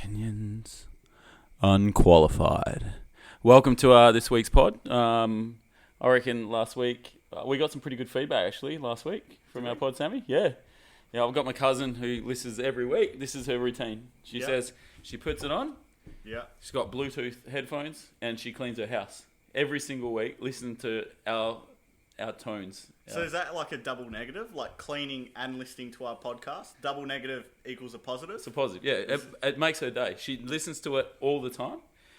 Opinions. Unqualified. Welcome to this week's pod. I reckon last week, we got some pretty good feedback actually last week from our pod, Sammy. Yeah, I've got my cousin who listens every week. This is her routine. She says she puts it on. Yeah. She's got Bluetooth headphones and she cleans her house every single week, listening to our tones. So is that like a double negative? Like cleaning and listening to our podcast? Double negative equals a positive? It's a positive, yeah. It makes her day. She listens to it all the time.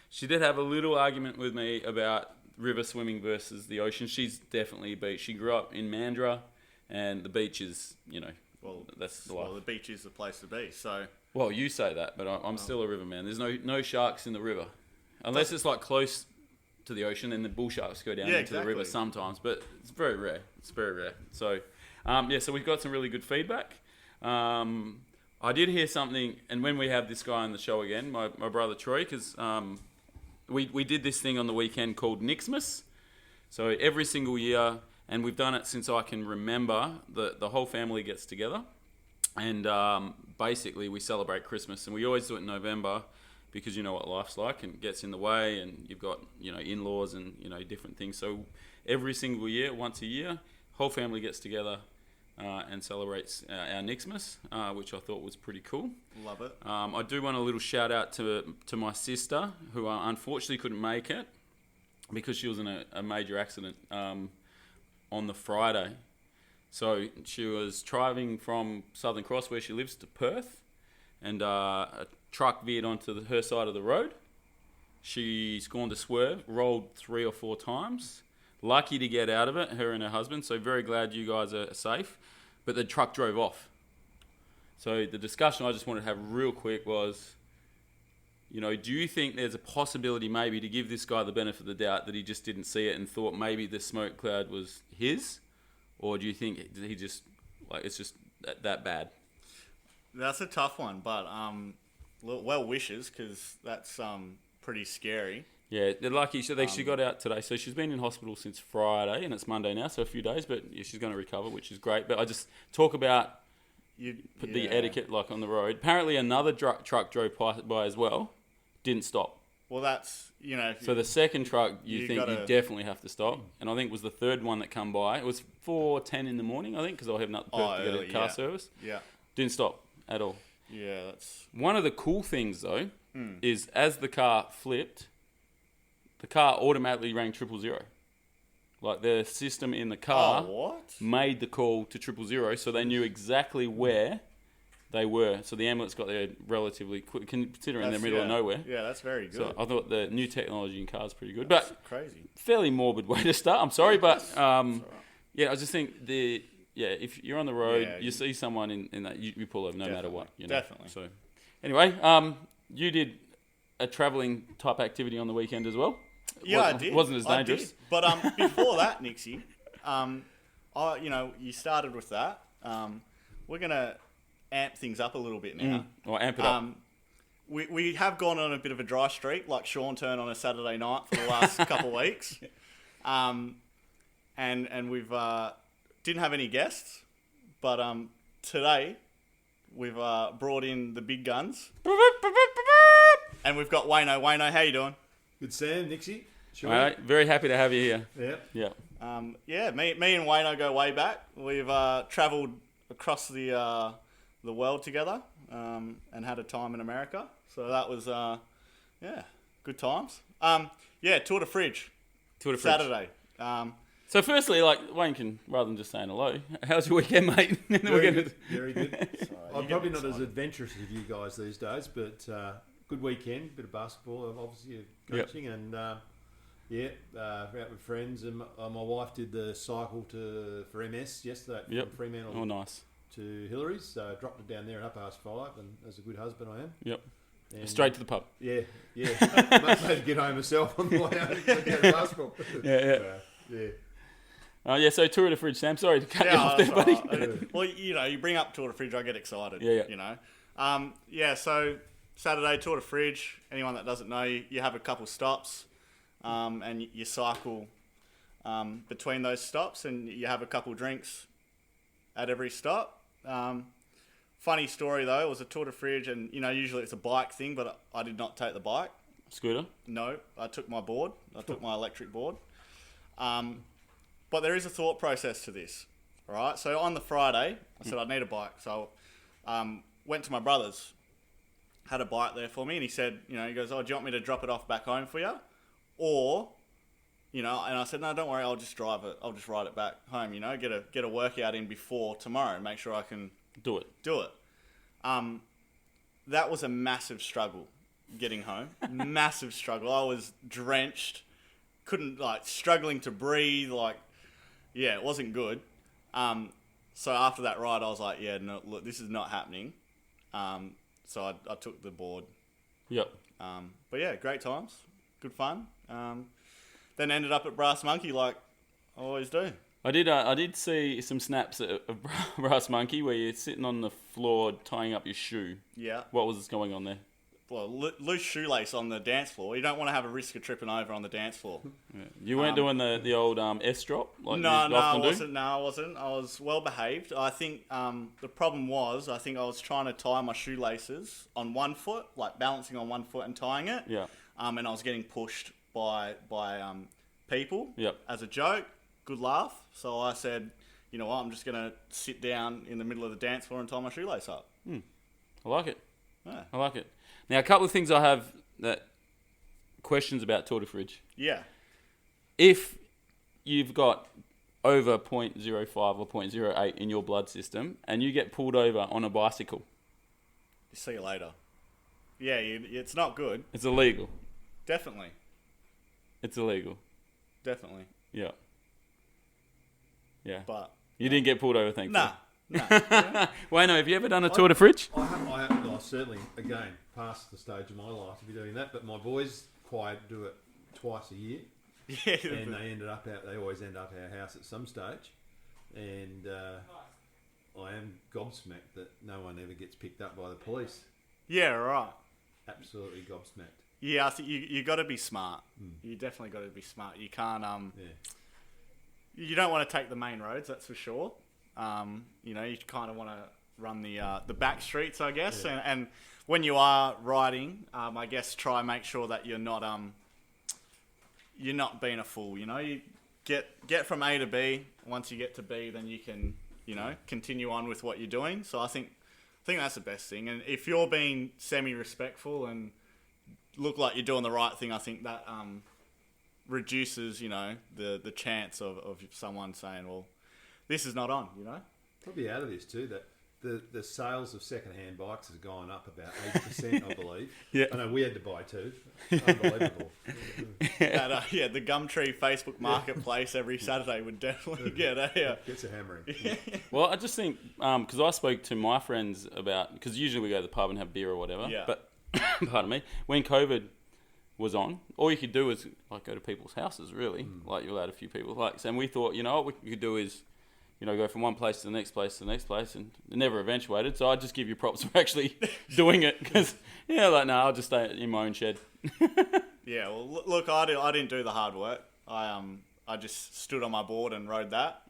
She did have a little argument with me about river swimming versus the ocean. She's definitely a beach. She grew up in Mandurah, and the beach is, that's the life. Well, the beach is the place to be, so... Well, you say that, but I'm still a river man. There's no sharks in the river. Unless it's like close to the ocean, and the bull sharks go down into the river sometimes, but it's very rare. So, so we've got some really good feedback. I did hear something, and when we have this guy on the show again, my brother Troy, because we did this thing on the weekend called Nixmas. So every single year, and we've done it since I can remember, the whole family gets together, and basically we celebrate Christmas, and we always do it in November, because you know what life's like and it gets in the way, and you've got in-laws and different things. So every single year, once a year, whole family gets together and celebrates our Nixmas, which I thought was pretty cool. Love it. I do want a little shout out to my sister, who unfortunately couldn't make it because she was in a major accident on the Friday. So she was driving from Southern Cross, where she lives, to Perth, and a truck veered onto her side of the road. She's gone to swerve, rolled 3 or 4 times. Lucky to get out of it, her and her husband. So very glad you guys are safe. But the truck drove off. So the discussion I just wanted to have real quick was, do you think there's a possibility maybe to give this guy the benefit of the doubt that he just didn't see it and thought maybe the smoke cloud was his? Or do you think he just, it's just that bad? That's a tough one, but well wishes, because that's pretty scary. Yeah, they're lucky. So she got out today. So she's been in hospital since Friday, and it's Monday now, so a few days. But she's going to recover, which is great. But I just talk about the etiquette, like on the road. Apparently, another truck drove by as well, didn't stop. Well, that's So the second truck, you definitely have to stop, and I think it was the third one that come by. It was 4:10 in the morning, I think, because I was heading up to Perth to get a car service. Yeah, didn't stop at all. Yeah, that's one of the cool things though. Is as the car flipped, the car automatically rang 000. Like the system in the car made the call to 000, so they knew exactly where they were. So the ambulance got there relatively quick, considering they're in the middle of nowhere. Yeah, that's very good. So I thought the new technology in cars is pretty good. That's crazy. Fairly morbid way to start. I'm sorry, but I just think if you're on the road, you see someone in that, you pull over no matter what. Definitely. So anyway, you did a travelling type activity on the weekend as well. Yeah, I did. It wasn't as dangerous. But before that, Nixie, you started with that. We're gonna amp things up a little bit now. Or amp it up. We have gone on a bit of a dry streak, like Sean turned on a Saturday night for the last couple of weeks. And we've didn't have any guests, but today we've brought in the big guns. And we've got Wayno. Wayno, how you doing? Good, Sam. Nixie. Sure. All right, very happy to have you here. Yeah. Me and Wayno go way back. We've travelled across the world together and had a time in America. So that was, good times. Tour de Fridge. Saturday. So firstly, Wayne can, rather than just saying hello, how's your weekend, mate? Very good. I'm probably not as adventurous as you guys these days, but good weekend. Bit of basketball, obviously, coaching, and out with friends. And my wife did the cycle for MS yesterday from Fremantle nice. To Hillary's. So I dropped it down there at 5:30, and as a good husband I am. Yep. And straight to the pub. Yeah. Must have to get home myself on the way home to go to basketball. So Tour de Fridge, Sam. Sorry to cut you off there, buddy. Right. Well, you bring up Tour de Fridge, I get excited. So Saturday, Tour de Fridge. Anyone that doesn't know, you have a couple stops, and you cycle between those stops, and you have a couple drinks at every stop. Funny story though, it was a Tour de Fridge, and usually it's a bike thing, but I did not take the bike. Scooter? No, I took my board. I took my electric board. But there is a thought process to this, all right? So on the Friday, I said I need a bike. So went to my brother's, had a bike there for me, and he said, he goes, oh, do you want me to drop it off back home for you? Or, and I said, no, don't worry, I'll just drive it. I'll just ride it back home, get a workout in before tomorrow, make sure I can do it. That was a massive struggle getting home. Massive struggle. I was drenched, struggling to breathe, it wasn't good. So after that ride, I was like, yeah, no, look, this is not happening. So I took the board. Yep. But yeah, great times, good fun. Then ended up at Brass Monkey like I always do. I did see some snaps of Brass Monkey where you're sitting on the floor tying up your shoe. Yeah. What was going on there? Well, loose shoelace on the dance floor. You don't want to have a risk of tripping over on the dance floor. Yeah. You weren't doing the old S drop like no, you often I wasn't. No, I wasn't. I was well behaved. I think the problem was I was trying to tie my shoelaces on one foot, like balancing on one foot and tying it. Yeah. And I was getting pushed by people. Yep. As a joke, good laugh. So I said, you know what, I'm just gonna sit down in the middle of the dance floor and tie my shoelace up. I like it. Yeah. I like it. Now, a couple of things I have questions about Tour de Fridge. Yeah. If you've got over 0.05 or 0.08 in your blood system and you get pulled over on a bicycle. See you later. Yeah, it's not good. It's illegal. Definitely. It's illegal. Definitely. Yeah. Yeah. But you didn't get pulled over, thankfully. Nah. Yeah. Wayno, have you ever done a Tour de Fridge? I certainly, again, past the stage of my life to be doing that, but my boys do it twice a year. Yeah. And they always end up at our house at some stage. And I am gobsmacked that no one ever gets picked up by the police. Yeah, right. Absolutely gobsmacked. Yeah, I think you got to be smart. You definitely got to be smart. You can't you don't want to take the main roads, that's for sure. You kind of want to run the back streets, I guess. Yeah. And when you are riding, I guess try and make sure that you're not being a fool. You get from A to B. Once you get to B, then you can continue on with what you're doing. So I think that's the best thing. And if you're being semi-respectful and look like you're doing the right thing, I think that reduces the chance of someone saying, well, this is not on, Probably out of this too, that the sales of second-hand bikes has gone up about 8%, I believe. Yeah. I know we had to buy two. Unbelievable. The Gumtree Facebook Marketplace every Saturday would definitely gets a hammering. Well, I just think, because I spoke to my friends about, because usually we go to the pub and have beer or whatever, but, pardon me, when COVID was on, all you could do was go to people's houses, really. You allowed a few people. And we thought, what we could do is, go from one place to the next place to the next place, and it never eventuated. So I just give you props for actually doing it, because I'll just stay in my own shed. Yeah, well, look, I didn't do the hard work. I just stood on my board and rode that.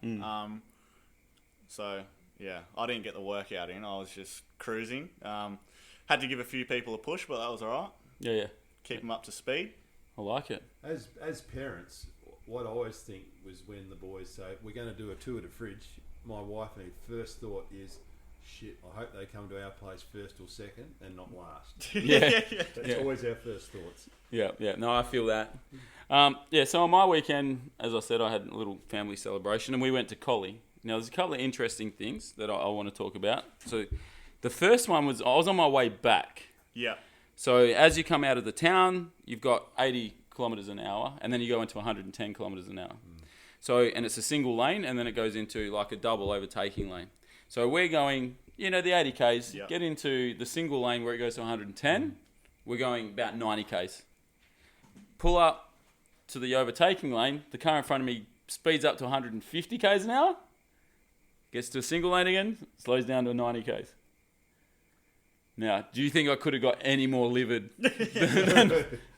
So yeah, I didn't get the workout in. I was just cruising. Had to give a few people a push, but that was all right. Yeah. Keep them up to speed. I like it. As parents, what I always think was when the boys say, we're going to do a tour de Fridge, my wife and her first thought is, shit, I hope they come to our place first or second and not last. Yeah. That's always our first thoughts. Yeah. No, I feel that. So on my weekend, as I said, I had a little family celebration and we went to Collie. Now, there's a couple of interesting things that I want to talk about. So the first one was, I was on my way back. Yeah. So as you come out of the town, you've got 80 kilometres an hour, and then you go into 110 kilometres an hour. So, and it's a single lane, and then it goes into a double overtaking lane. So we're going, the 80 Ks, get into the single lane where it goes to 110. We're going about 90 Ks. Pull up to the overtaking lane. The car in front of me speeds up to 150 Ks an hour. Gets to a single lane again, slows down to 90 Ks. Now, do you think I could have got any more livid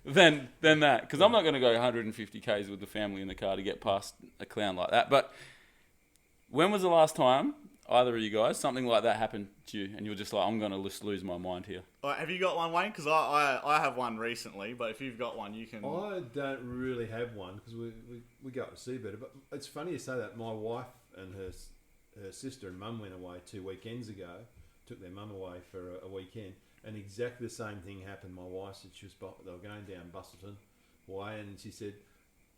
than that? Because I'm not going to go 150 Ks with the family in the car to get past a clown like that. But when was the last time either of you guys, something like that happened to you, and you're just like, I'm going to just lose my mind here. Have you got one, Wayne? Because I have one recently, but if you've got one, you can... I don't really have one because we go up to see better. But it's funny you say that. My wife and her sister and mum went away 2 weekends ago, took their mum away for a weekend, and exactly the same thing happened. My wife said they were going down Bustleton Way, and she said,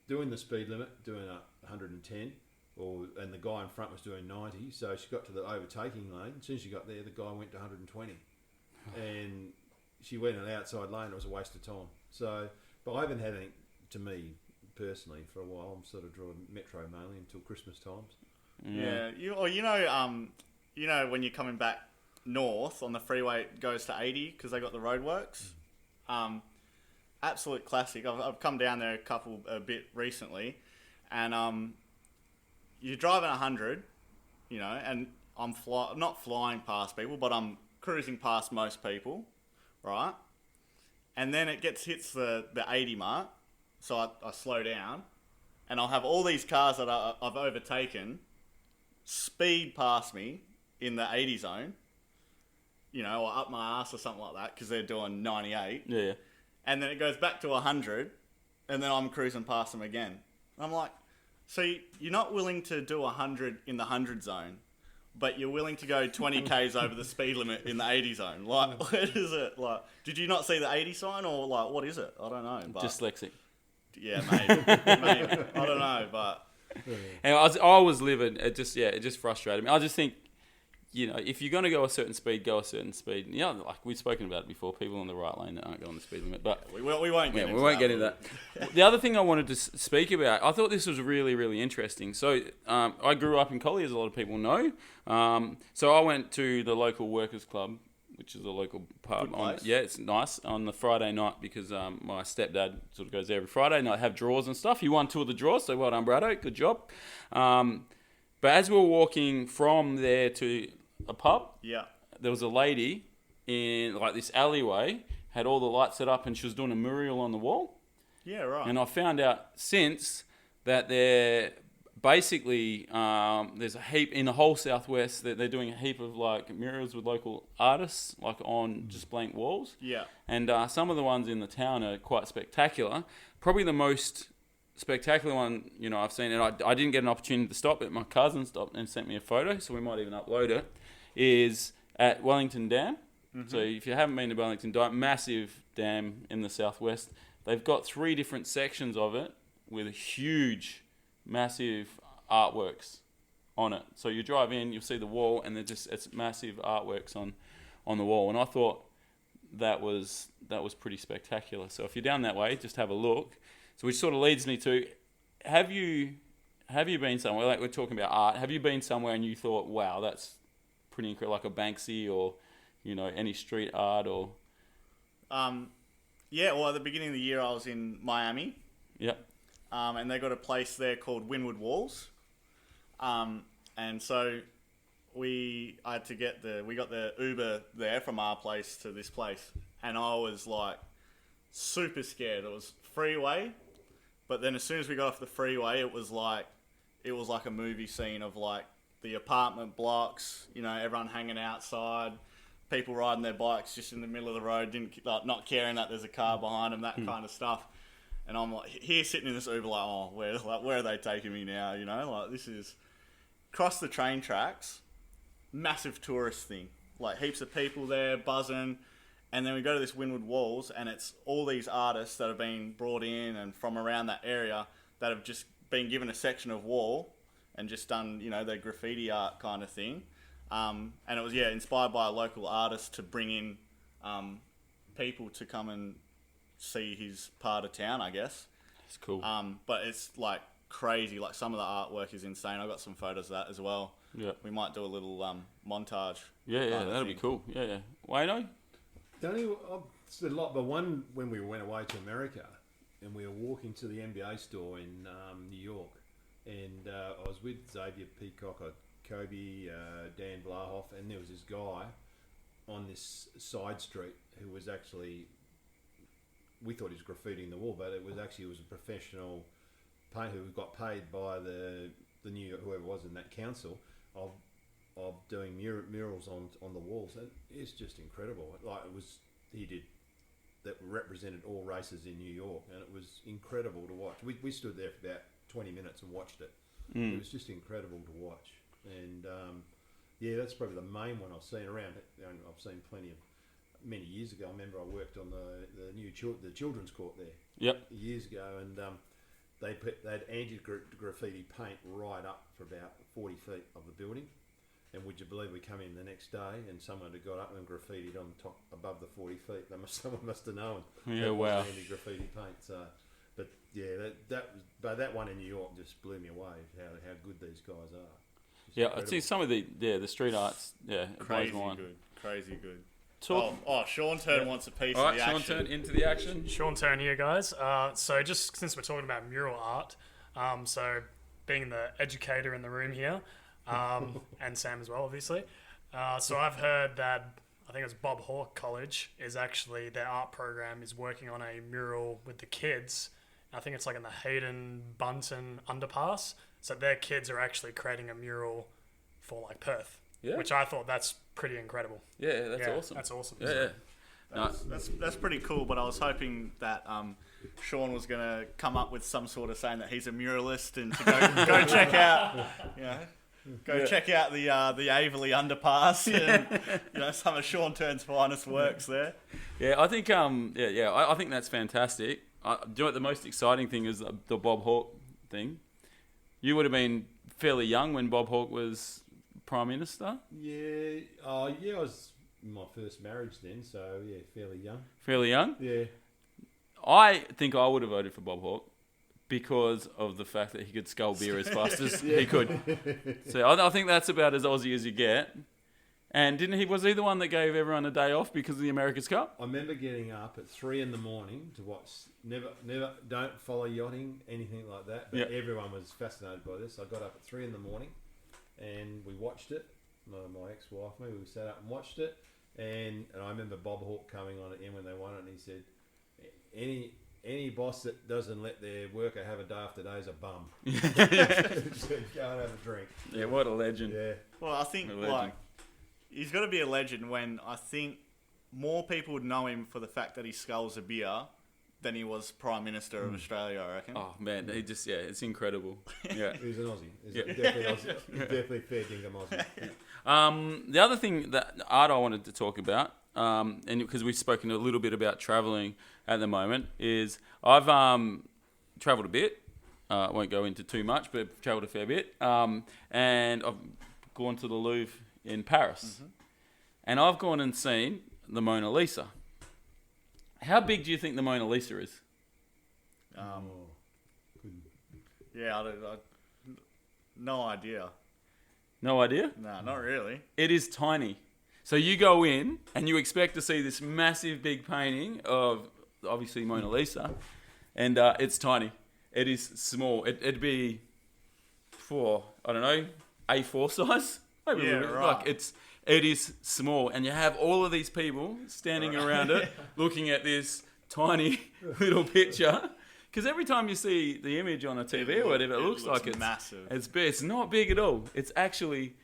doing the speed limit, doing 110, and the guy in front was doing 90, so she got to the overtaking lane. As soon as she got there, the guy went to 120. And she went an outside lane. It was a waste of time. So, but I haven't had anything to me personally for a while. I'm sort of drawing metro mainly until Christmas times. Yeah, you know when you're coming back north on the freeway, it goes to 80 because they got the roadworks. Absolute classic. I've come down there a bit recently, and you're driving 100, and I'm not flying past people, but I'm cruising past most people, right? And then it hits the 80 mark, so I slow down, and I'll have all these cars that I've overtaken speed past me in the 80 zone, or up my ass or something like that because they're doing 98. Yeah. And then it goes back to 100, and then I'm cruising past them again. I'm like, so you're not willing to do 100 in the 100 zone, but you're willing to go 20 k's over the speed limit in the 80 zone. Like, where is it? Like, did you not see the 80 sign, or like, what is it? I don't know. But, Dyslexic. Yeah, maybe. I don't know, but... And I was livid. It just frustrated me. I just think, if you're going to go a certain speed, go a certain speed. Like we've spoken about it before, people on the right lane that aren't going the speed limit. But we won't get into that. The other thing I wanted to speak about, I thought this was really, really interesting. So I grew up in Collie, as a lot of people know. So I went to the local workers club, which is a local pub. It's nice on the Friday night because my stepdad sort of goes there every Friday and I have draws and stuff. He won 2 of the draws, so well done, Brado. Good job. But as we were walking from there to a pub, there was a lady in like this alleyway, had all the lights set up, and she was doing a mural on the wall. Yeah, right. And I found out since that they're basically there's a heap in the whole southwest that they're doing a heap of like murals with local artists, like on just blank walls. Yeah. And some of the ones in the town are quite spectacular. Probably the most spectacular one I've seen, and I didn't get an opportunity to stop it. My cousin stopped and sent me a photo, so we might even upload it. Is at Wellington Dam. Mm-hmm. So if you haven't been to Wellington Dam, massive dam in the southwest. They've got 3 different sections of it with huge, massive artworks on it. So you drive in, you'll see the wall, and it's massive artworks on the wall. And I thought that was pretty spectacular. So if you're down that way, just have a look. So which sort of leads me to, have you been somewhere, like we're talking about art, have you been somewhere and you thought, wow, that's pretty incredible, like a Banksy or, any street art or... Well, at the beginning of the year, I was in Miami. Yep. And they got a place there called Windward Walls. And so we got the Uber there from our place to this place. And I was like super scared. It was freeway. But then as soon as we got off the freeway, it was like a movie scene of like the apartment blocks, everyone hanging outside, people riding their bikes just in the middle of the road, not caring that there's a car behind them, that kind of stuff. And I'm like, here sitting in this Uber, like, oh, where are they taking me now? Like this is cross the train tracks, massive tourist thing, like heaps of people there buzzing. And then we go to this Windward Walls, and it's all these artists that have been brought in and from around that area that have just been given a section of wall and just done, their graffiti art kind of thing. And it was, inspired by a local artist to bring in people to come and see his part of town, I guess. It's cool. But it's like crazy. Like some of the artwork is insane. I got some photos of that as well. Yeah. We might do a little montage. Yeah, that'll be cool. Yeah. Wayno? It's a lot, but one when we went away to America and we were walking to the NBA store in New York, and I was with Xavier Peacock, Kobe, Dan Blahoff, and there was this guy on this side street who was actually, we thought he was graffitiing the wall, but it was a professional painter who got paid by the New York, whoever was in that council, of of doing murals on the walls, and it's just incredible. Like he did that represented all races in New York, and it was incredible to watch. We stood there for about 20 minutes and watched it. It was just incredible to watch, and that's probably the main one I've seen around. I've seen plenty of. Many years ago, I remember I worked on the children's court there. Yep. Years ago, and they'd anti-graffiti paint right up for about 40 feet of the building. And would you believe we come in the next day and someone had got up and graffitied on top above the 40 feet? Someone must have known. Yeah, wow. Anti-graffiti paint. So, but yeah, that one in New York just blew me away. How good these guys are. Just yeah, incredible. I see some of the street arts. Yeah, it blows my mind. Crazy good. Talk. Sean Turn wants a piece All of right, the action. Sean Turn into the action. Sean Turn here, guys. So just since we're talking about mural art, so being the educator in the room here, and Sam as well, obviously. So I've heard that, I think it's Bob Hawke College, is actually, their art program is working on a mural with the kids. I think it's like in the Hayden Bunton underpass. So their kids are actually creating a mural for like Perth. Yeah. Which I thought that's pretty incredible. Yeah, that's awesome. That's awesome. Yeah. That's pretty cool, but I was hoping that Sean was going to come up with some sort of saying that he's a muralist and to go check out, check out the Averley underpass and some of Sean Turn's finest works there. Yeah, I think I think that's fantastic. Do you know what the most exciting thing is? The Bob Hawke thing. You would have been fairly young when Bob Hawke was Prime Minister. Yeah. I was in my first marriage then, so yeah, fairly young. Fairly young? Yeah. I think I would have voted for Bob Hawke because of the fact that he could scull beer as fast as he could. So I think that's about as Aussie as you get. And was he the one that gave everyone a day off because of the America's Cup? I remember getting up at 3 a.m. to watch. Never, don't follow yachting, anything like that. But everyone was fascinated by this. I got up at 3 a.m. and we watched it. My ex-wife, we sat up and watched it. And I remember Bob Hawke coming on at the end when they won it, and he said, "Any boss that doesn't let their worker have a day after day is a bum." Said, go and have a drink. Yeah, what a legend. Yeah. Well, I think he's got to be a legend when I think more people would know him for the fact that he sculls a beer than he was Prime Minister of Australia, I reckon. Oh, man, it's incredible. Yeah. He's an Aussie. He's definitely Aussie. He's definitely fair dinkum Aussie. The other thing that art I wanted to talk about, and because we've spoken a little bit about travelling at the moment, is I've travelled a bit. I won't go into too much, but I've travelled a fair bit. And I've gone to the Louvre in Paris. Mm-hmm. And I've gone and seen the Mona Lisa. How big do you think the Mona Lisa is? No idea. No idea? No, not really. It is tiny. So you go in and you expect to see this massive big painting of obviously Mona Lisa, and it's tiny. It is small. It'd be for, I don't know, A4 size? Maybe a little bit. Right. Like it is small, and you have all of these people standing around it, looking at this tiny little picture. Because every time you see the image on a TV or whatever, it looks like it's massive. It's big. It's not big at all. It's actually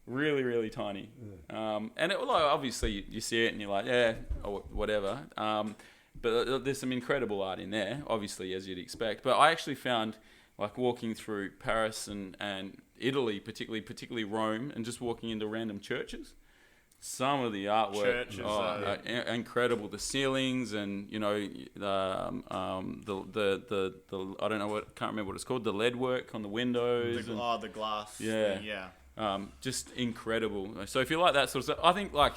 really, really tiny. And obviously you see it and you're like, yeah, or whatever. But there's some incredible art in there, obviously, as you'd expect. But I actually found, like, walking through Paris and Italy, particularly Rome, and just walking into random churches, some of the artwork are incredible. The ceilings and, you know, the I don't know can't remember what it's called, the lead work on the windows. The glass. Yeah. Just incredible. So if you like that sort of stuff, I think, like,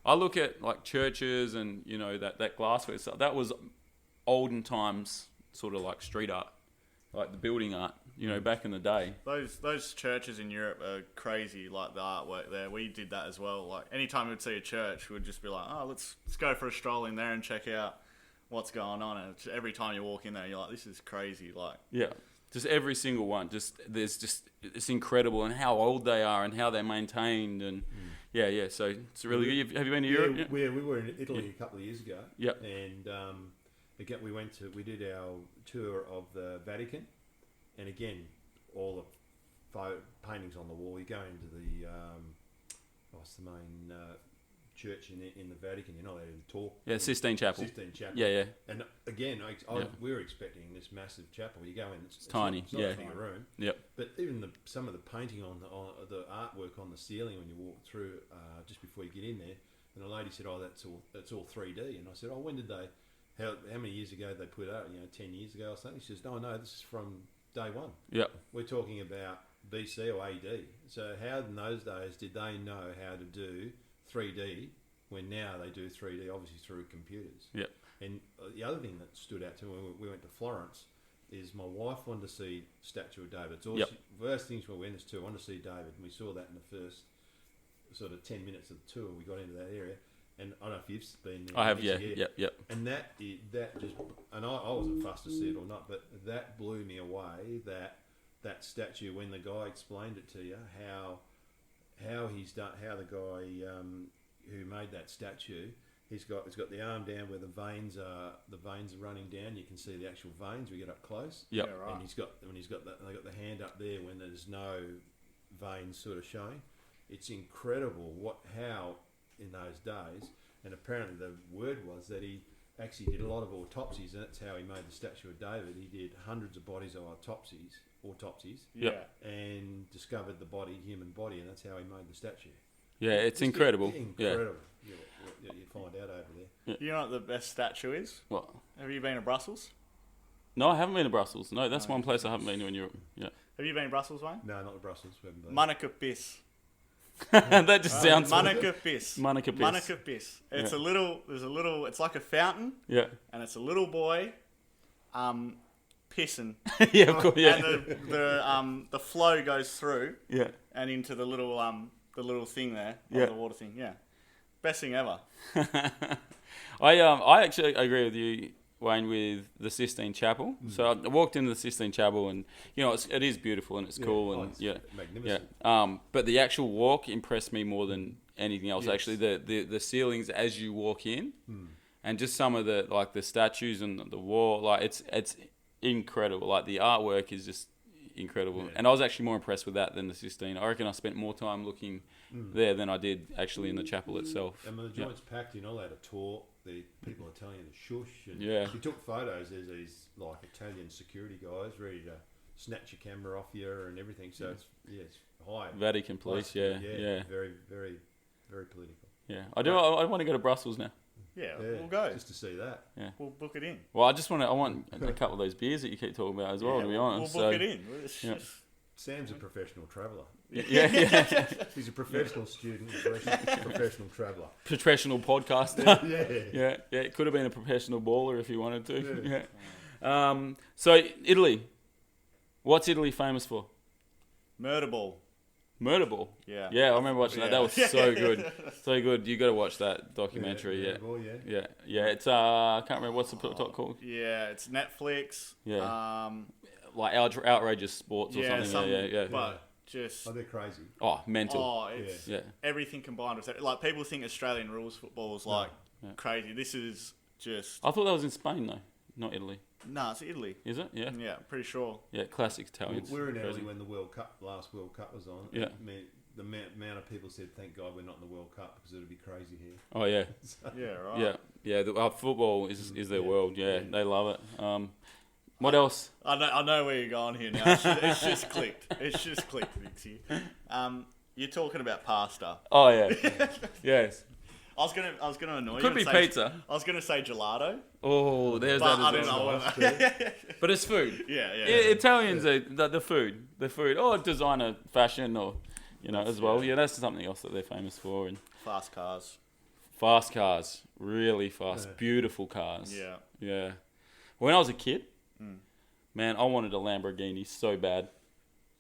I look at, like, churches and, you know, that glasswork stuff. That was olden times sort of like street art, like the building art, you know, back in the day. Those churches in Europe are crazy, like the artwork there. We did that as well. Like, anytime we'd see a church, we'd just be like, oh, let's go for a stroll in there and check out what's going on. And every time you walk in there, you're like, this is crazy. Like, yeah, just every single one. It's incredible, and how old they are and how they're maintained. And yeah. So it's really good. Have you been to Europe? Yeah, we were in Italy a couple of years ago. Yep. And again, we did our tour of the Vatican, and again, all the paintings on the wall. You go into what's the main church in the Vatican. You're not allowed to talk. Yeah, Sistine Chapel. Sistine Chapel. Yeah. And again, we were expecting this massive chapel. You go in, it's tiny. It's not a big room. Yep. But even some of the painting on the artwork on the ceiling when you walk through just before you get in there, and the lady said, "Oh, that's all 3D." And I said, "Oh, when did they? How many years ago did they put it out? 10 years ago or something?" She says, "No, this is from day one. Yep. We're talking about BC or AD. So how in those days did they know how to do 3D when now they do 3D obviously through computers?" Yep. And the other thing that stood out to me when we went to Florence is my wife wanted to see statue of David. It's always first things we went to. I wanted to see David, and we saw that in the first sort of 10 minutes of the tour. We got into that area, and I don't know if you've been there. I have, yeah. Yep. And that just, and I wasn't fussed to see it or not, but that blew me away. That statue, when the guy explained it to you, how he's done, how the guy who made that statue, he's got the arm down where the veins are running down. You can see the actual veins. We get up close. Yep. Yeah, right. And they got the hand up there when there's no veins sort of showing. It's incredible how in those days, and apparently the word was that he actually did a lot of autopsies, and that's how he made the statue of David. He did hundreds of bodies of autopsies, Yeah. and discovered the human body, and that's how he made the statue. Yeah, it's incredible. Incredible. Yeah. You find out over there. You know what the best statue is? What? Have you been to Brussels? No, I haven't been to Brussels. No, that's one place I haven't been to in Europe. Yeah. Have you been to Brussels, Wayne? No, not the Brussels. We haven't been. Monica Piss. That just sounds... Monica Piss. Monica Piss. Monica Piss. It's it's like a fountain, Yeah. and it's a little boy pissing. Yeah, of course, yeah. And the flow goes through Yeah. and into the little thing there, Yeah. the water thing. Yeah. Best thing ever. I actually agree with you, Wayne, with the Sistine Chapel. So I walked into the Sistine Chapel, and it is beautiful and it's cool and it's magnificent. But the actual walk impressed me more than anything else. Yes. Actually, the ceilings as you walk in, and just some of the statues and the wall, it's incredible. Like the artwork is just incredible, and I was actually more impressed with that than the Sistine. I reckon I spent more time looking there than I did actually in the chapel itself. And when the joint's packed, you're not allowed to talk. The people are telling you to shush. And Yeah. if you took photos, there's these Italian security guys ready to snatch your camera off you and everything. So it's high. Vatican police, yeah. Very, very, very political. Yeah, I want to go to Brussels now. Yeah, we'll go. Just to see that. Yeah. We'll book it in. Well, I want a couple of those beers that you keep talking about as well, to be honest. We'll book it in. Sam's a professional traveller. Yeah. He's a professional student, professional traveller. Professional podcaster. Yeah. Yeah. It could have been a professional baller if you wanted to. Yeah. So Italy, what's Italy famous for? Murder Ball. Murder Ball. Yeah. Yeah, I remember watching that. That was so good. So good. You got to watch that documentary. Yeah. Ball, Yeah. It's I can't remember what's the talk called. Yeah, it's Netflix. Yeah. Like outrageous sports or something. Yeah. But just they're crazy. Oh, mental. Oh, it's everything combined with it. Like people think Australian rules football is crazy. This is just. I thought that was in Spain though, not Italy. No, it's Italy. Is it? Yeah. Yeah, pretty sure. Yeah, classic Italians. We were in Crazy. Italy when the last World Cup was on. Yeah. The amount of people said, "Thank God we're not in the World Cup because it'd be crazy here." Oh yeah. Yeah, right. Yeah. Football is their world. Yeah, they love it. What else? I know where you're going here now. It's just clicked. It's just clicked, Vixie. You're talking about pasta. Oh yeah. Yes. I was gonna annoy you. Could be pizza. I was gonna say gelato. Oh, there's But I that as don't well. know. But it's food. Yeah. Italians are the food. The food. Or designer fashion or as well. Yeah, that's something else that they're famous for. And Fast cars. fast cars. Really fast. Beautiful cars. Yeah. Yeah. When I was a kid, man, I wanted a Lamborghini so bad.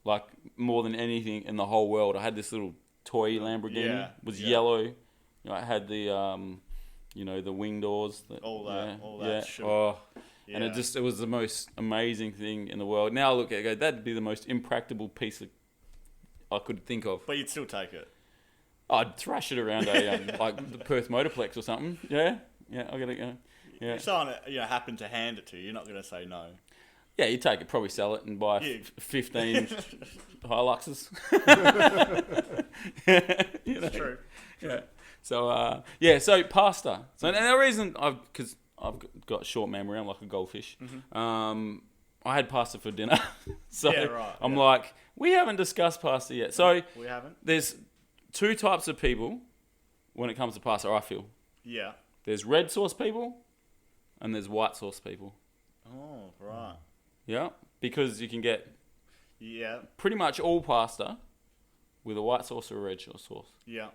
Like more than anything in the whole world. I had this little toy Lamborghini. Yeah, It was yeah. yellow. I had the the wing doors. All that shit. Oh, Yeah. and it was the most amazing thing in the world. Now I look at it, I go, that'd be the most impractical piece I could think of. But you'd still take it. I'd thrash it around like the Perth Motorplex or something. Yeah, I gotta go. Yeah. If someone happened to hand it to you, you're not gonna say no. Yeah, you take it, probably sell it and buy Yeah. 15 Hiluxes. You know? True. Yeah. So so pasta. So and the reason because I've got short memory, I'm like a goldfish. I had pasta for dinner, so Yeah, right, I'm yeah. like, we haven't discussed pasta yet. So We haven't. there's two types of people when it comes to pasta. I feel Yeah. there's red sauce people, and there's white sauce people. Oh, right. Yeah, because you can get Yeah. pretty much all pasta with a white sauce or a red sauce. Yeah.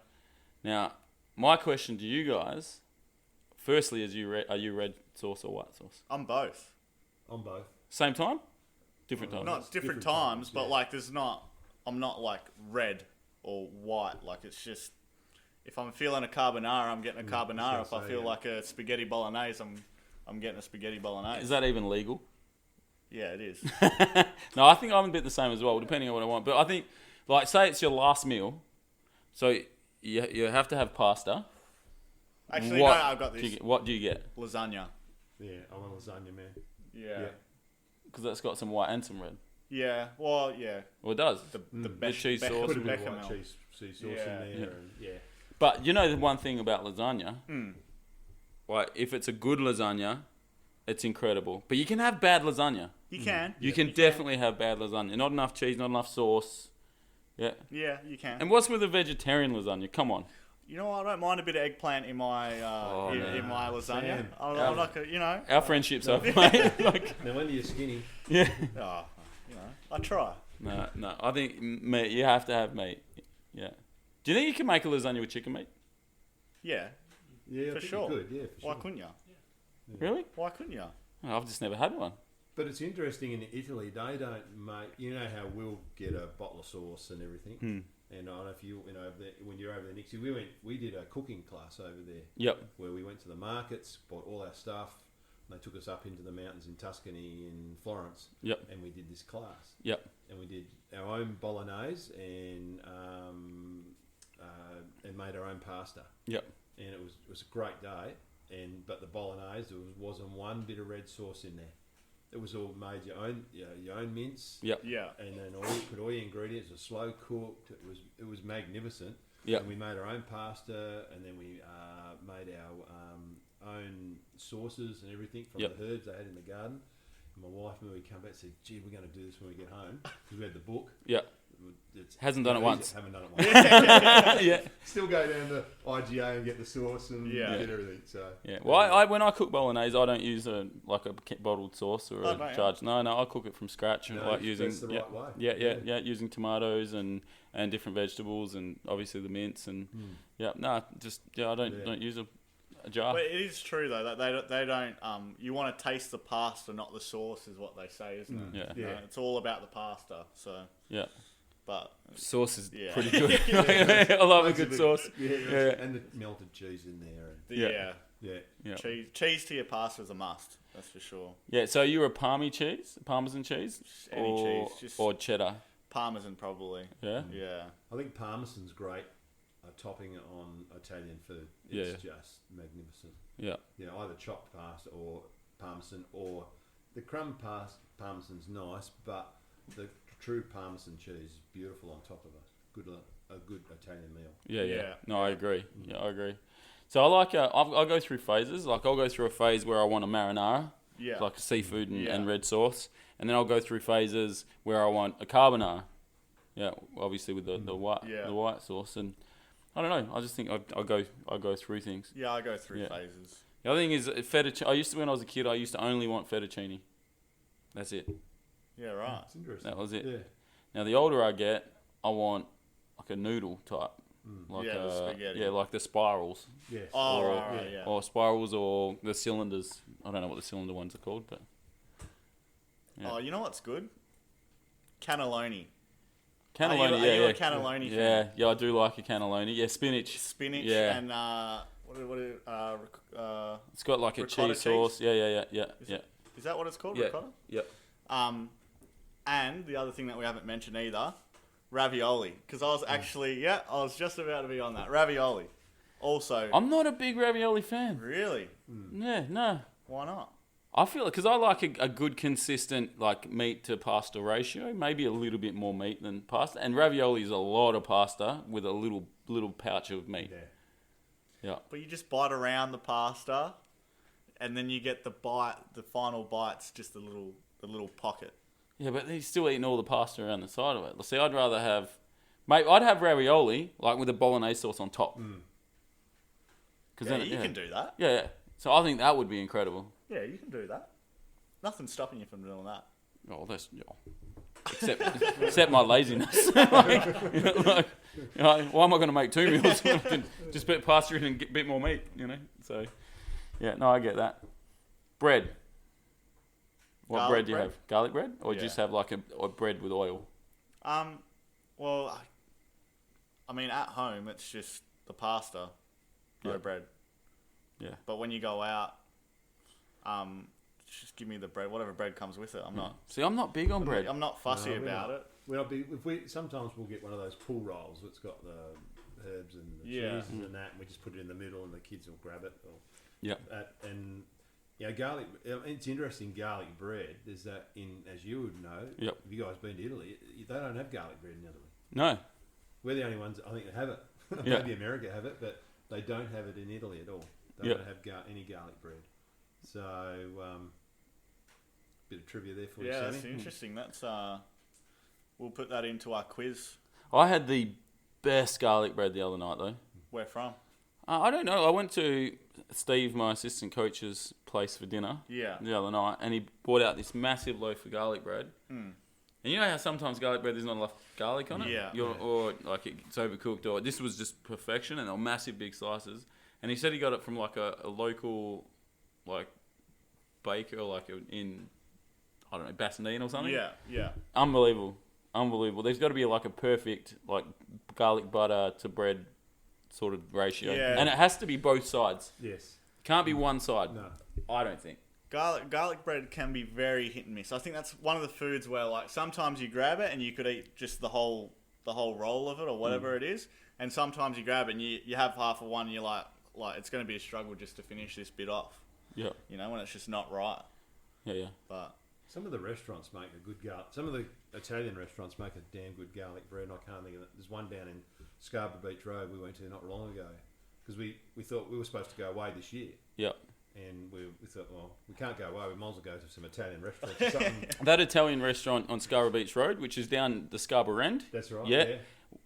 Now, my question to you guys, firstly, is are you red sauce or white sauce? I'm both. On both. Same time? Different time? Not different different times, times, but yeah. like I'm not like red or white. Like it's just, if I'm feeling a carbonara, I'm getting a carbonara. If I say, feel yeah. like a spaghetti bolognese, I'm getting a spaghetti bolognese. Is that even legal? Yeah, it is. No, I think I'm a bit the same as well, depending on what I want. But I think, like, say it's your last meal, so you have to have pasta. Actually, What no, I've got do you this. get- what do you get? Lasagna. Yeah, I'm a lasagna man. Yeah. Yeah. Because that's got some white and some red. Yeah. Well, yeah. Well, it does. The cheese sauce Put a with bit of bechamel. white cheese sauce Yeah. in there, and yeah. But you know the one thing about lasagna, Mm. like if it's a good lasagna, it's incredible. But you can have bad lasagna. You can. You can definitely have bad lasagna. Not enough cheese, not enough sauce. Yeah. Yeah, you can. And what's with a vegetarian lasagna? Come on. You know, I don't mind a bit of eggplant in my in my lasagna. Sam. I'm not gonna, you know. Our friendship's over, mate. Like, Now when you're skinny, yeah. Oh, you know, I try. No. I think meat. You have to have meat. Yeah. Do you think you can make a lasagna with chicken meat? Yeah. yeah, I For think sure. you could, yeah, for Why sure. couldn't you? Really? Why couldn't you? Oh, I've just never had one. But it's interesting in Italy, they don't make. You know how we'll get a bottle of sauce and everything. And I don't know if you know over there, when you're over there, Nixie, we did a cooking class over there Yep. where we went to the markets, bought all our stuff. And they took us up into the mountains in Tuscany, in Florence. Yep. And we did this class. Yep. And we did our own bolognese and made our own pasta. Yep. And it was a great day. But the bolognese, there wasn't one bit of red sauce in there. It was all made your own mince. Yep. Yeah. And then put all your ingredients. It was slow cooked. It was magnificent. Yep. And we made our own pasta, and then we made our own sauces and everything from Yep. the herbs they had in the garden. And my wife, when we come back, said, "Gee, we're going to do this when we get home." Because we had the book. Yep. It's Hasn't done it once. Haven't done it once. Yeah. Still go down to IGA and get the sauce and Yeah. get everything. So Yeah. Well, I when I cook bolognese, I don't use a bottled sauce or Oh, a don't you? charge. No, I cook it from scratch, No, like using that's the right way. yeah, using tomatoes and different vegetables and obviously the mince and I don't use a jar. But it is true though that they don't. You want to taste the pasta, not the sauce, is what they say, isn't it? Yeah. You know, it's all about the pasta. So, Yeah. but Sauce is Yeah. pretty good. I love a Makes good it- sauce. Yeah, and the melted cheese in there. And, Yeah. yeah, yeah. cheese to your pasta is a must. That's for sure. Yeah, so you're a Parmesan cheese? Any or, cheese, just- or cheddar? Parmesan probably. Yeah? Yeah. I think Parmesan's great. Topping on Italian food. It's just magnificent. Yeah. You know, either chopped pasta or Parmesan, or the crumb Parmesan's nice, but the true Parmesan cheese is beautiful on top of a good Italian meal. Yeah. Yeah. No, I agree. Yeah, I agree. So I like, I'll go through phases. Like, I'll go through a phase where I want a marinara, Yeah. like seafood and Yeah. red sauce. And then I'll go through phases where I want a carbonara. Yeah, obviously with the white sauce. And I don't know. I just think I go through things. Yeah, I go through Yeah. phases. The other thing is fettuccine. When I was a kid, I used to only want fettuccine. That's it. Yeah, right. It's interesting. That was it. Yeah. Now the older I get, I want like a noodle type, like Yeah, the spaghetti. yeah, like the spirals, Yes. Oh, Or- right, yeah. or spirals, or the cylinders. I don't know what the cylinder ones are called, but yeah. Oh, you know what's good? Cannelloni. cannelloni. Are you yeah, a cannelloni fan? yeah, I do like a cannelloni. Yeah, spinach. Spinach Yeah. and It's got like a ricotta cheese sauce. Yeah. is that what it's called? Yeah. Ricotta? Yep. And the other thing that we haven't mentioned either, ravioli. Because I was actually, I was just about to be on that. Ravioli. Also, I'm not a big ravioli fan. really? Yeah, no. Why not? I feel because I like a good consistent like meat to pasta ratio, maybe a little bit more meat than pasta. And ravioli is a lot of pasta with a little pouch of meat. Yeah. But you just bite around the pasta, and then you get the bite. The final bite's just the little pocket. Yeah, but he's still eating all the pasta around the side of it. See, I'd rather have, mate. I'd have ravioli like with a bolognese sauce on top. Cause then you can do that. Yeah. So I think that would be incredible. Yeah, you can do that. Nothing's stopping you from doing that. Oh, that's except my laziness. Like, why am I going to make 2 meals? I can just put pasta in and get a bit more meat, So, yeah, no, I get that. Bread. What Garlic bread do you bread? have? Garlic bread, or just have like a bread with oil? Well, I mean, at home it's just the pasta, no bread. Yeah. But when you go out, just give me the bread, whatever bread comes with it. I'm not. See, I'm not big on bread. I'm not fussy about it. We're not big. Sometimes we'll get one of those pull rolls that's got the herbs and the cheeses and that, and we just put it in the middle, and the kids will grab it. And garlic. It's interesting. Garlic bread. There's that as you would know. Yep. If you guys been to Italy, they don't have garlic bread in Italy. No. We're the only ones I think that have it. Yeah. Maybe America have it, but they don't have it in Italy at all. They don't have any garlic bread. So, bit of trivia there for you, Sammy. Yeah, that's interesting. That's we'll put that into our quiz. I had the best garlic bread the other night though. Where from? I don't know. I went to Steve, my assistant coach's place for dinner the other night, and he brought out this massive loaf of garlic bread. And you know how sometimes garlic bread there's not enough garlic on it? Yeah. Or like it's overcooked, or this was just perfection, and they were massive big slices. And he said he got it from like a local like baker, like in I don't know, Bassendean or something. Yeah. Unbelievable. There's got to be like a perfect like garlic butter to bread sort of ratio, and it has to be both sides. Yes. Can't be one side. No. I don't think. Garlic bread can be very hit and miss. I think that's one of the foods where like sometimes you grab it and you could eat just the whole roll of it or whatever it is, and sometimes you grab it and you have half of one and you're like it's going to be a struggle just to finish this bit off. Yeah. When it's just not right. Yeah. But some of the restaurants make a good garlic. Some of the Italian restaurants make a damn good garlic bread. And I can't think of it. There's one down in Scarborough Beach Road we went to not long ago because we thought we were supposed to go away this year. Yep. And we thought, well, we can't go away. We might as well go to some Italian restaurants or something. That Italian restaurant on Scarborough Beach Road, which is down the Scarborough end. That's right. Yeah.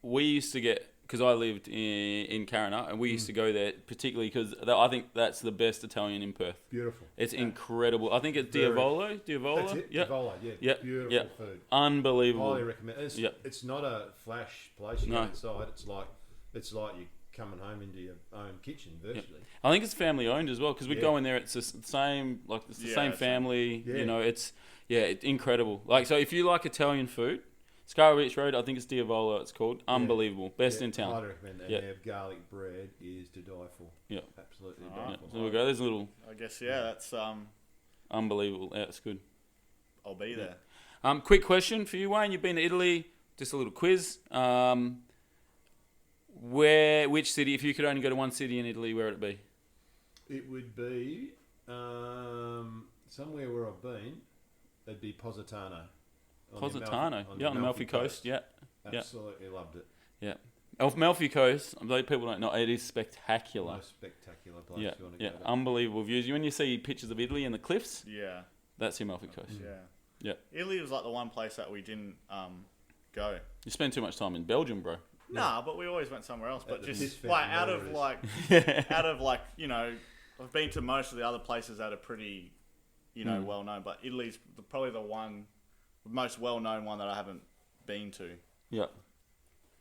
We used to get, because I lived in Carina, and we used to go there particularly because I think that's the best Italian in Perth. Beautiful. It's incredible. I think it's Diavolo. That's it. Yep. Diavolo, Yep. Beautiful food. Unbelievable. Highly recommend. It's not a flash place you go inside. It's like you coming home into your own kitchen virtually. Yep. I think it's family owned as well because we go in there. It's the same, like it's the same family. Yeah. It's incredible. Like so, if you like Italian food, Scarborough Beach Road, I think it's Diavolo. It's called unbelievable, best in town. Highly recommend that. Their garlic bread is to die for. Yeah, absolutely to die for. So we go. There's a little. I guess that's unbelievable. Yeah, it's good. I'll be there. Quick question for you, Wayne. You've been to Italy. Just a little quiz. Which city, if you could only go to one city in Italy, where would it be? It would be somewhere where I've been. It'd be Positano. On the Amalfi Coast. Yeah. Absolutely loved it. Yeah. Amalfi Coast, I believe people don't know, it is spectacular. Most spectacular place you want to go to. Unbelievable views. When you see pictures of Italy and the cliffs, that's the Amalfi Coast. Yeah. Italy was like the one place that we didn't go. You spend too much time in Belgium, bro. Nah, but we always went somewhere else. But just out of I've been to most of the other places that are pretty, well known. But Italy's probably the most well known one that I haven't been to. Yeah.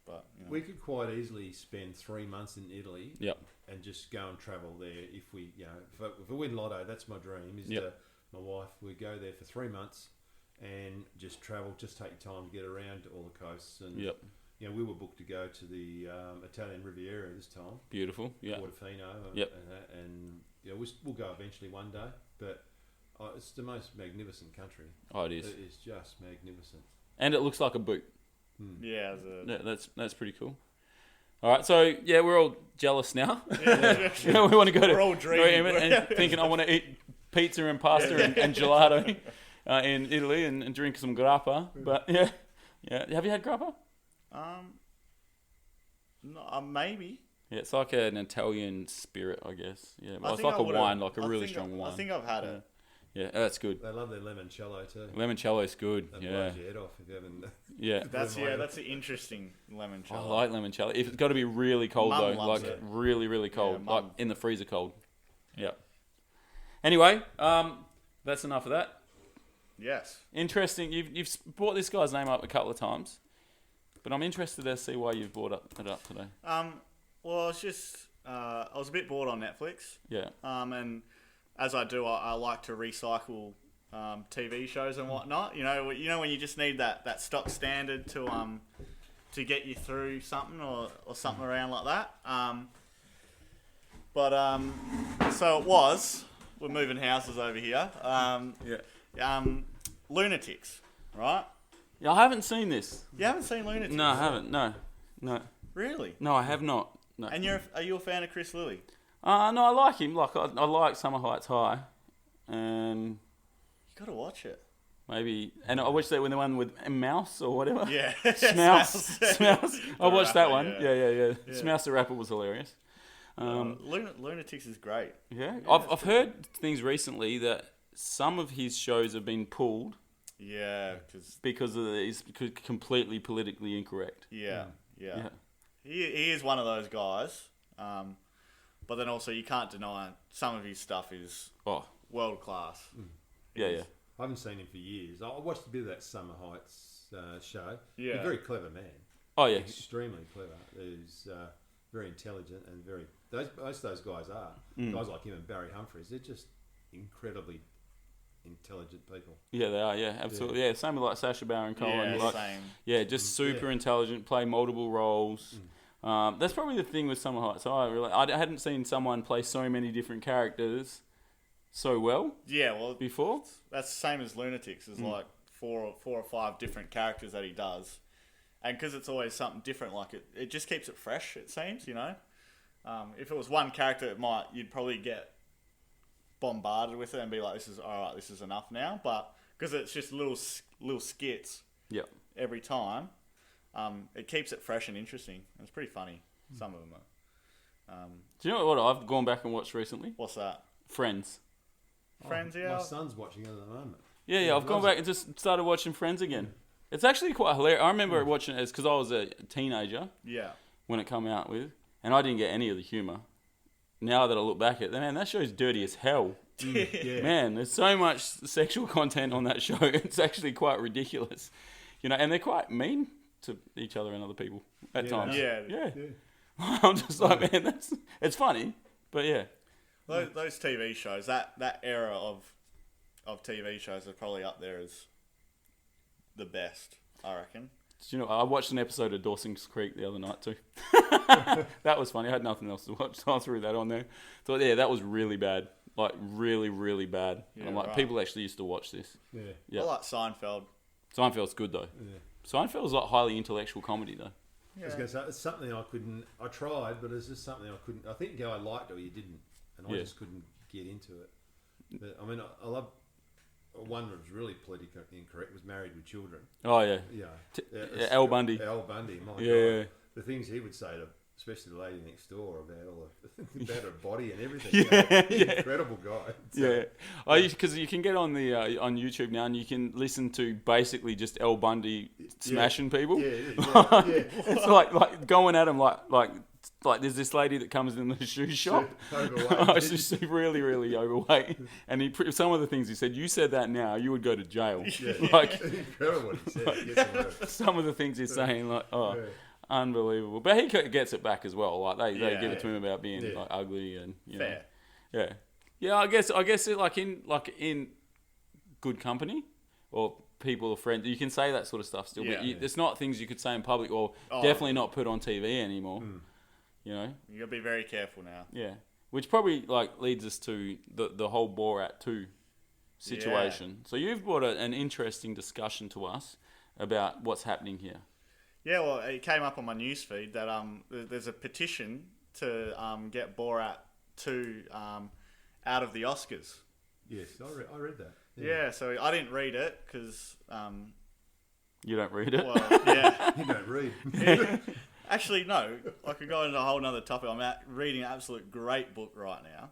But we could quite easily spend 3 months in Italy. Yep. And just go and travel there if we, if I win Lotto, that's my dream. My wife, we go there for 3 months and just travel, just take your time to get around to all the coasts and. Yep. We were booked to go to the Italian Riviera this time. Beautiful, yeah. Portofino. Yep. And we'll go eventually one day, but it's the most magnificent country. Oh, it is. It is just magnificent. And it looks like a boot. Yeah, that's pretty cool. All right, so we're all jealous now. We want to go to. We're all dreaming and thinking I want to eat pizza and pasta and gelato in Italy and drink some grappa. But yeah. Have you had grappa? No, maybe. Yeah, it's like an Italian spirit, I guess. Yeah, I it's think like I a would've- wine, like a I really think strong wine. I think I've had it. Yeah, that's good. They love their limoncello too. Limoncello's good. That Yeah, blows your head off if you haven't. yeah. That's an interesting limoncello. I like limoncello. If it's got to be really cold Mum though, loves like it. really, really cold, Yeah, like Mum. in the freezer cold. Yeah. Anyway, that's enough of that. Yes. Interesting. You've brought this guy's name up a couple of times, but I'm interested to see why you've brought it up today. Well, it's just I was a bit bored on Netflix. Yeah. And as I do, I like to recycle TV shows and whatnot. You know when you just need that stock standard to get you through something or something around like that. So it was. We're moving houses over here. Lunatics, right? Yeah, I haven't seen this. You haven't seen Lunatics? No, I haven't. No. Really? No, I have not. No. And are you a fan of Chris Lilly? No, I like him. Like I like Summer Heights High, and You gotta watch it. maybe. And I watched that when the one with Mouse or whatever. Yeah. Smouse. I watched that rapper, one. yeah. Yeah. Yeah. Smouse the rapper was hilarious. Lunatics is great. Yeah, I've heard things recently that some of his shows have been pulled Yeah, because he's completely politically incorrect. yeah. Yeah. He is one of those guys. But then also you can't deny some of his stuff is Oh, world class. yeah. I haven't seen him for years. I watched a bit of that Summer Heights show. Yeah. He's a very clever man. Oh, yeah. Extremely clever. He's very intelligent and most of those guys are. Mm. Guys like him and Barry Humphries, they're just incredibly intelligent people. Yeah, they are. Yeah, absolutely. Yeah, same with like Sacha Baron Cohen. Yeah, like, same. yeah, just super intelligent, play multiple roles. That's probably the thing with Summer Heights. I hadn't seen someone play so many different characters so well Yeah, well, before. that's the same as Lunatics. There's like four or five different characters that he does. And because it's always something different, like it just keeps it fresh, it seems, you know? If it was one character, you'd probably get bombarded with it and be like, this is enough now. But because it's just little skits Yeah. every time, it keeps it fresh and interesting. It's pretty funny. Some of them are. Do you know what I've gone back and watched recently? What's that? Friends. Friends, My yeah. son's watching it at the moment. Yeah, I've gone back and just started watching Friends again. It's actually quite hilarious. I remember watching it because I was a teenager Yeah. when it came out with, and I didn't get any of the humour. Now that I look back at it, man, that show's dirty as hell. Yeah. Man, there's so much sexual content on that show. It's actually quite ridiculous, you know. And they're quite mean to each other and other people at times. Yeah. I'm just like, man, it's funny, but yeah. Those TV shows, that era of TV shows are probably up there as the best, I reckon. Do you know, I watched an episode of Dawson's Creek the other night too. That was funny. I had nothing else to watch, so I threw that on there. Thought, yeah, that was really bad. Like, really, really bad. Yeah, And I'm like, right. people actually used to watch this. Yeah. I like Seinfeld. Seinfeld's good, though. Yeah. Seinfeld's like highly intellectual comedy, though. I was going to say, it's something I tried, but it's just something I couldn't. I think you I liked it or you didn't, and I Yeah. just couldn't get into it. But I mean, I love. One that was really politically incorrect was Married with Children. Oh, yeah. Yeah, yeah, Al Bundy. Al Bundy, my Yeah. God. The things he would say to, especially the lady next door about all about her body and everything. Yeah. Incredible guy. Yeah, because you can get on the on YouTube now and you can listen to basically just Al Bundy smashing people. Yeah. It's like going at him like there's this lady that comes in the shoe shop. Overweight. She's really, really overweight. And some of the things he said, you said that now, you would go to jail. Yeah. Like, Incredible what he said. He gets it right. some of the things he's saying, like, Yeah. unbelievable. But he gets it back as well. Like, they Yeah. give it to him about being Yeah. like ugly and, you know. Fair. Yeah. Yeah, I guess it, like in good company or people or friends, you can say that sort of stuff still. Yeah. But it's not things you could say in public or definitely not put on TV anymore. You know? You gotta be very careful now. Yeah, which probably like leads us to the whole Borat 2 situation. So you've brought an interesting discussion to us about what's happening here. Yeah, well, it came up on my newsfeed that there's a petition to get Borat 2 out of the Oscars. Yes, I read that. Yeah, so I didn't read it because... You don't read it? well, yeah. You don't read. Actually, no. I could go into a whole nother topic. I'm reading an absolute great book right now.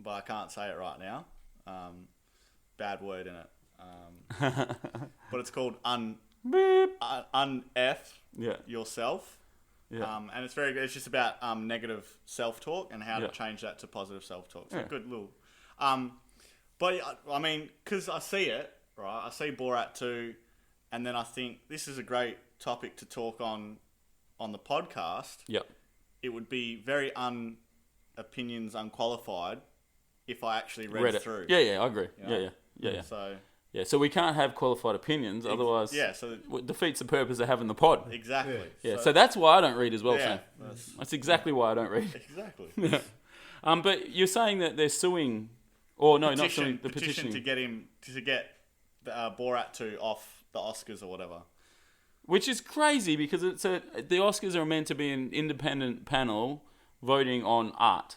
But I can't say it right now. Bad word in it. But it's called Un-F Yourself. Yeah. And it's very good. It's just about negative self-talk and how Yeah. to change that to positive self-talk. So good little... but, I mean, because I see it, right? I see Borat 2, and then I think this is a great topic to talk on the podcast. Yep. It would be very opinions unqualified if I actually read it through. Yeah, I agree. You know? Yeah. So... Yeah, so we can't have qualified opinions, otherwise so it defeats the purpose of having the pod. exactly. Yeah, so that's why I don't read as well, Yeah, Sam. That's exactly why I don't read. exactly. Yeah. But you're saying that they're suing, or no, not suing, the petitioning. to get the, Borat 2 off the Oscars or whatever. Which is crazy because the Oscars are meant to be an independent panel voting on art.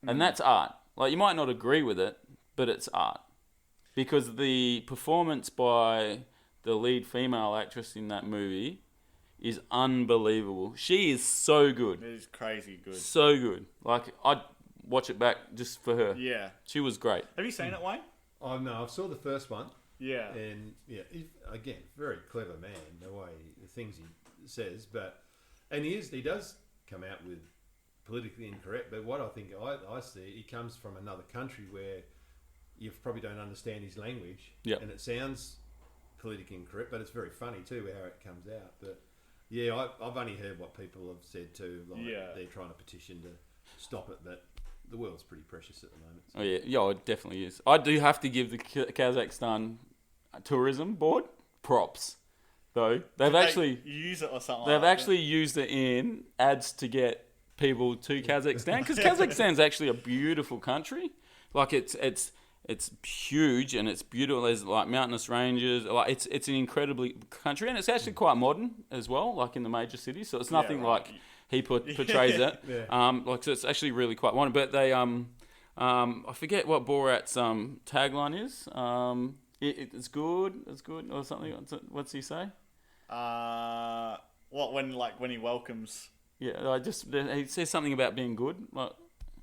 And that's art. Like, you might not agree with it, but it's art. Because the performance by the lead female actress in that movie is unbelievable. She is so good. It is crazy good. So good. Like, I'd watch it back just for her. Yeah. She was great. Have you seen it, Wayne? Oh no, I saw the first one. Yeah. And again, very clever man, the way the things he says, and he does come out with politically incorrect, but what I think I see, he comes from another country where you probably don't understand his language, and it sounds politically incorrect, but it's very funny too how it comes out. But yeah, I've only heard what people have said too, like they're trying to petition to stop it, but the world's pretty precious at the moment. So. Oh yeah, it definitely is. I do have to give the Kazakhstan tourism board props, though. They've actually use it or something. They've actually used it in ads to get people to Kazakhstan, because Kazakhstan's actually a beautiful country. Like it's huge and it's beautiful. There's like mountainous ranges. Like it's an incredibly country, and it's actually quite modern as well. Like in the major cities, so it's nothing like he portrays it. Like so, it's actually really quite modern. But they I forget what Borat's tagline is. It's good, or something. What's he say? When he welcomes? Yeah, he says something about being good. Like,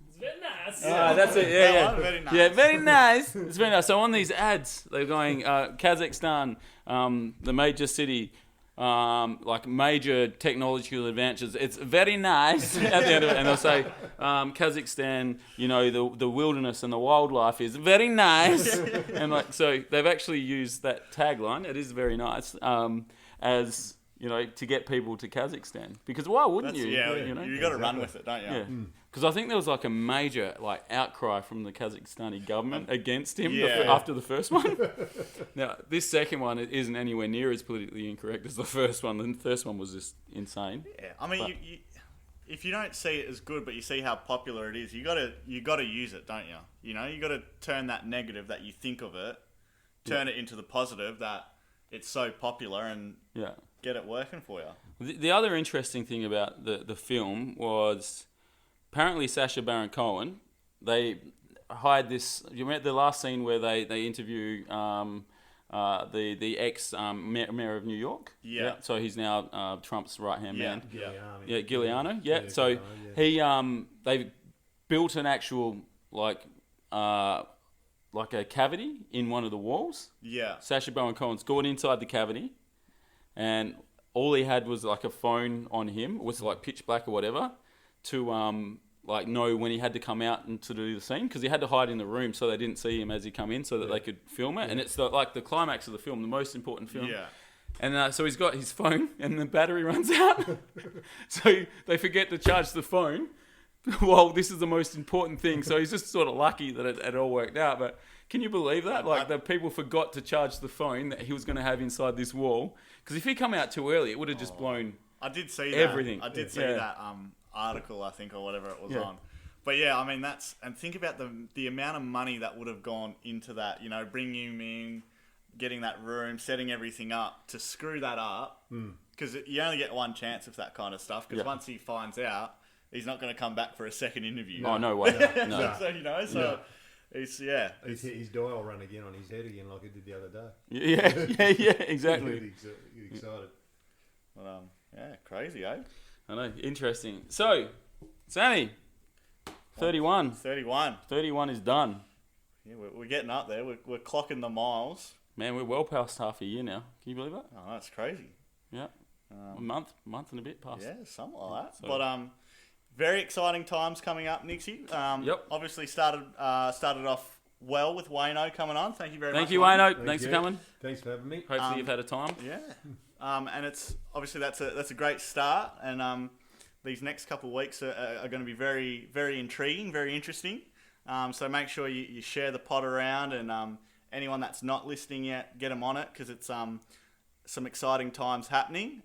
It's very nice. that's it. Yeah. Very nice. Yeah, very nice. It's very nice. So on these ads, they're going Kazakhstan, the major city, like major technological advances. It's very nice at the end of it, and they'll say Kazakhstan. You know, the wilderness and the wildlife is very nice, and like so they've actually used that tagline. It is very nice as. You know, to get people to Kazakhstan, because why wouldn't you? Yeah, you know, you got to run with it, don't you? Yeah, because I think there was like a major outcry from the Kazakhstani government against him after the first one. Now, this second one isn't anywhere near as politically incorrect as the first one. The first one was just insane. Yeah, I mean, if you don't see it as good, but you see how popular it is, you got to use it, don't you? You know, you got to turn that negative that you think of it, turn it into the positive that it's so popular and get it working for you. The other interesting thing about the film was apparently Sacha Baron Cohen. They hired this. You remember the last scene where they interview the ex mayor of New York. Yeah. So he's now Trump's right hand man. Giuliani. Giuliano. Yeah. So he they built an actual like a cavity in one of the walls. Yeah. Sacha Baron Cohen's gone inside the cavity, and all he had was like a phone on him. It was like pitch black or whatever, to like know when he had to come out and to do the scene, because he had to hide in the room so they didn't see him as he come in, so that they could film it. And it's like the climax of the film, the most important film. Yeah. And so he's got his phone, and the battery runs out, so they forget to charge the phone. Well, this is the most important thing, so he's just sort of lucky that it all worked out. But can you believe that? Like, the people forgot to charge the phone that he was going to have inside this wall. Because if he come out too early, it would have just blown I did see everything. That. I did see that article, I think, or whatever it was on. But yeah, I mean, and think about the amount of money that would have gone into that, you know, bringing him in, getting that room, setting everything up to screw that up. Because you only get one chance of that kind of stuff, because once he finds out, he's not going to come back for a second interview. Oh, no way. No. So, you know, He's He's hit his dial run again on his head again like he did the other day. Yeah, exactly. Get excited. But, crazy, eh? I know, interesting. So, Sammy, 31. 31 is done. Yeah, we're getting up there. We're clocking the miles. Man, we're well past half a year now. Can you believe that? Oh, that's crazy. Yeah. A month and a bit past. Yeah, something like that. So- But very exciting times coming up, Nixie. Yep. Obviously started off well with Wayno coming on. Thank you very much. Thank you, Wayno. Thanks for you. coming. Thanks for having me. Hopefully you've had a time. Yeah. And it's obviously that's a great start, and these next couple of weeks are going to be very, very intriguing, very interesting. So make sure you share the pod around, and anyone that's not listening yet, get them on it, because it's some exciting times happening.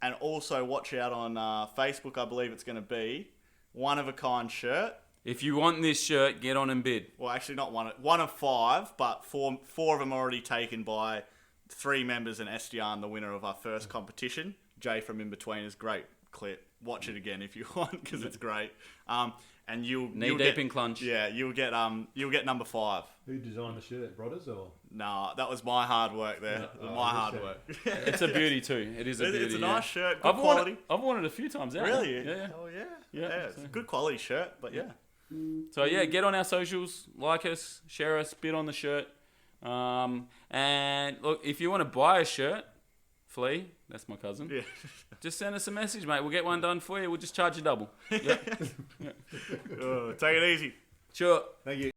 And also watch out on Facebook. I believe it's going to be one of a kind shirt. If you want this shirt, get on and bid. Well, actually not one of 5, but four of them already taken by 3 members in SDR, the winner of our first competition. Jay from In Between is great clip. Watch it again if you want, because it's great. And you'll Knee deep in clunch. Yeah, you'll get number 5. Who designed the shirt, Brothers or? Nah, that was my hard work there. My hard work. It's a beauty too. It is a beauty. It's a nice shirt. Good I've quality. I've worn it a few times. Yeah. Really? Yeah. Oh yeah. Yeah, It's a good quality shirt, but yeah. So yeah, get on our socials, like us, share us, bid on the shirt. And look, if you want to buy a shirt, Flea, that's my cousin. Yeah. Just send us a message, mate. We'll get one done for you. We'll just charge you double. Yep. Take it easy. Sure. Thank you.